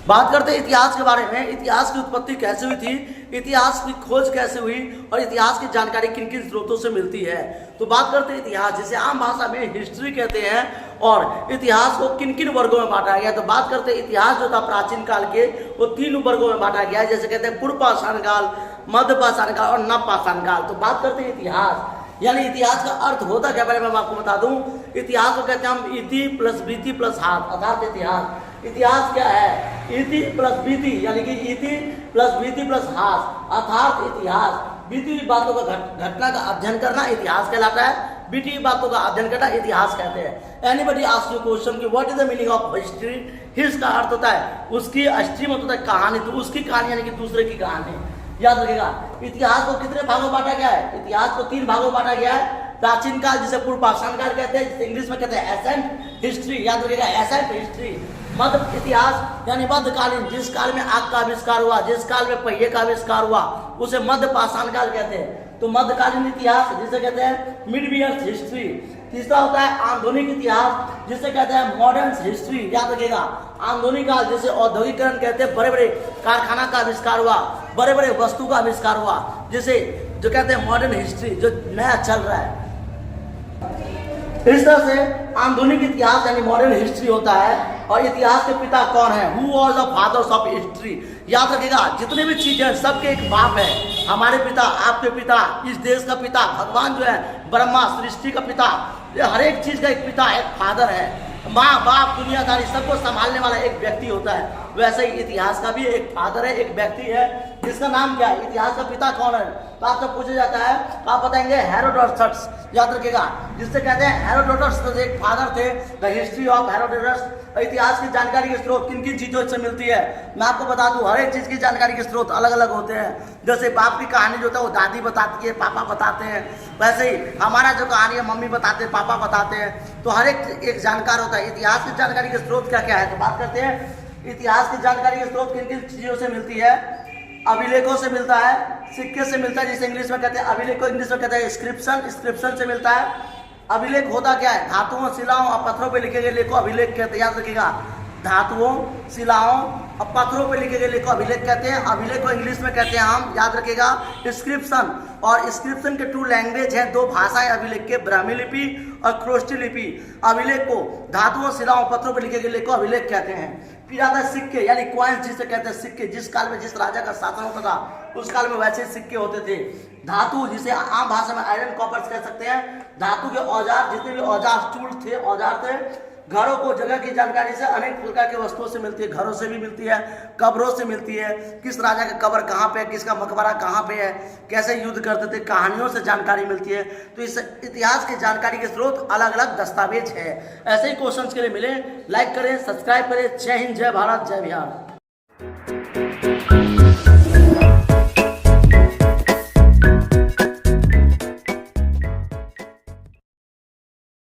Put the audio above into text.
बात करते हैं इतिहास के बारे में। इतिहास की उत्पत्ति कैसे हुई थी, इतिहास की खोज कैसे हुई और इतिहास की जानकारी किन किन स्रोतों से मिलती है। तो बात करते हैं इतिहास, जिसे आम भाषा में हिस्ट्री कहते हैं, और इतिहास को किन किन वर्गों में बांटा गया। तो बात करते हैं इतिहास जो था प्राचीन काल के, वो 3 वर्गों में बांटा गया है, जैसे कहते हैं पूर्व पाषाण काल, मध्य पाषाण काल और नव पाषाण काल। तो बात करते हैं इतिहास, यानी इतिहास का अर्थ होता क्या, पहले मैं आपको बता दूं। इतिहास को कहते हैं हम इति प्लस बीति प्लस हाथ, अर्थात इतिहास। इतिहास क्या है, इति प्लस बीति, यानी कि इति प्लस बीति प्लस हाथ, अर्थात इतिहास। बीती हुई बातों का घटना का अध्ययन करना इतिहास कहलाता है, बीती हुई बातों का अध्ययन करना इतिहास कहते हैं। एनीबॉडी आस्क यू क्वेश्चन कि what is the meaning of history. हिस्ट का अर्थ होता है उसकी, स्ट्रीम होता है कहानी, तो उसकी कहानी यानी कि दूसरे की कहानी। याद रखिएगा, इतिहास को कितने भागों बांटा गया है, इतिहास को 3 भागों बांटा गया है। प्राचीन काल जिसे पूर्व पाषाण काल कहते हैं, जिसे इंग्लिश में कहते हैं एसेंट हिस्ट्री, याद रखिएगा एसेंट हिस्ट्री। मध्य इतिहास यानी मध्यकालीन, जिस काल में आग का आविष्कार हुआ, जिस काल में पहिए का आविष्कार हुआ, उसे मध्य पाषाण काल कहते हैं। तो मध्यकालीन इतिहास जिसे कहते हैं मिडवियर हिस्ट्री। तीसरा होता है आधुनिक इतिहास, जिसे कहते हैं मॉडर्न हिस्ट्री। याद रखिएगा, आधुनिक काल जिसे औद्योगिकरण कहते हैं, बड़े बड़े कारखाना का आविष्कार हुआ, बड़े बड़े वस्तु का आविष्कार हुआ, जिसे जो कहते हैं मॉडर्न हिस्ट्री, जो नया चल रहा है। इस तरह से आधुनिक इतिहास यानी मॉडर्न हिस्ट्री होता है। और इतिहास के पिता कौन है, who was the fathers of history. याद रखिएगा, जितने भी चीजें सबके एक बाप है, हमारे पिता, आपके पिता, इस देश का पिता, भगवान जो है ब्रह्मा सृष्टि का पिता, हर एक चीज का एक पिता, एक फादर है। माँ बाप दुनियादारी सबको संभालने वाला एक व्यक्ति होता है। वैसे ही इतिहास का भी एक फादर है, एक व्यक्ति है, जिसका नाम क्या है, इतिहास का पिता कौन है। तो आपसे पूछा जाता है, तो आप बताएंगे हेरोडोटस। याद रखिएगा, जिससे कहते हैं हेरोडोटस, तो एक फादर थे, द हिस्ट्री ऑफ हेरोडोटस। इतिहास की जानकारी के स्रोत किन किन चीजों से मिलती है, मैं आपको बता दूं, हर एक चीज की जानकारी के स्रोत अलग अलग होते हैं। जैसे बाप की कहानी जो होता है वो दादी बताती है, पापा बताते हैं, वैसे ही हमारा जो कहानी है मम्मी बताते हैं, पापा बताते हैं। तो हर एक जानकार होता है। इतिहास की जानकारी के स्रोत क्या क्या है, तो बात करते हैं इतिहास की जानकारी के स्रोत किन किन चीजों से मिलती है। अभिलेखों से मिलता है, सिक्के से मिलता है, जिसे इंग्लिश में कहते हैं अभिलेख को इंग्लिश में कहते हैं स्क्रिप्शन, स्क्रिप्शन से मिलता है। अभिलेख होता क्या है, धातुओं, शिलाओं और पत्थरों पर लिखे गए लेखों अभिलेख कहते हैं। याद रखिएगा, धातुओं, शिलाओं और पत्थरों पर लिखे गए लेखों अभिलेख कहते हैं। अभिलेख को इंग्लिश में कहते हैं हम, याद रखिएगा, स्क्रिप्शन। और स्क्रिप्शन के 2 लैंग्वेज हैं, 2 भाषाएं अभिलेख के, ब्राह्मी लिपि और क्रोष्टी लिपि। अभिलेख को धातुओं, शिलाओं, पत्थरों पर लिखे गए लेखों अभिलेख कहते हैं। फिर आता है सिक्के, यानी कॉइन्स जिसे कहते हैं सिक्के। जिस काल में जिस राजा का शासन होता था, उस काल में वैसे सिक्के होते थे। धातु, जिसे आम भाषा में आयरन कॉपर्स कह सकते हैं। धातु के औजार, जितने भी औजार टूल थे, औजार थे। घरों को जगह की जानकारी से अनेक प्रकार के वस्तुओं से मिलती है, घरों से भी मिलती है, कब्रों से मिलती है, किस राजा का कब्र कहाँ पे है, किसका मकबरा कहाँ पे है, कैसे युद्ध करते थे, कहानियों से जानकारी मिलती है। तो इस इतिहास की जानकारी के स्रोत अलग अलग दस्तावेज है। ऐसे ही क्वेश्चंस के लिए मिले, लाइक करें, सब्सक्राइब करें। जय हिंद, जय भारत, जय बिहार।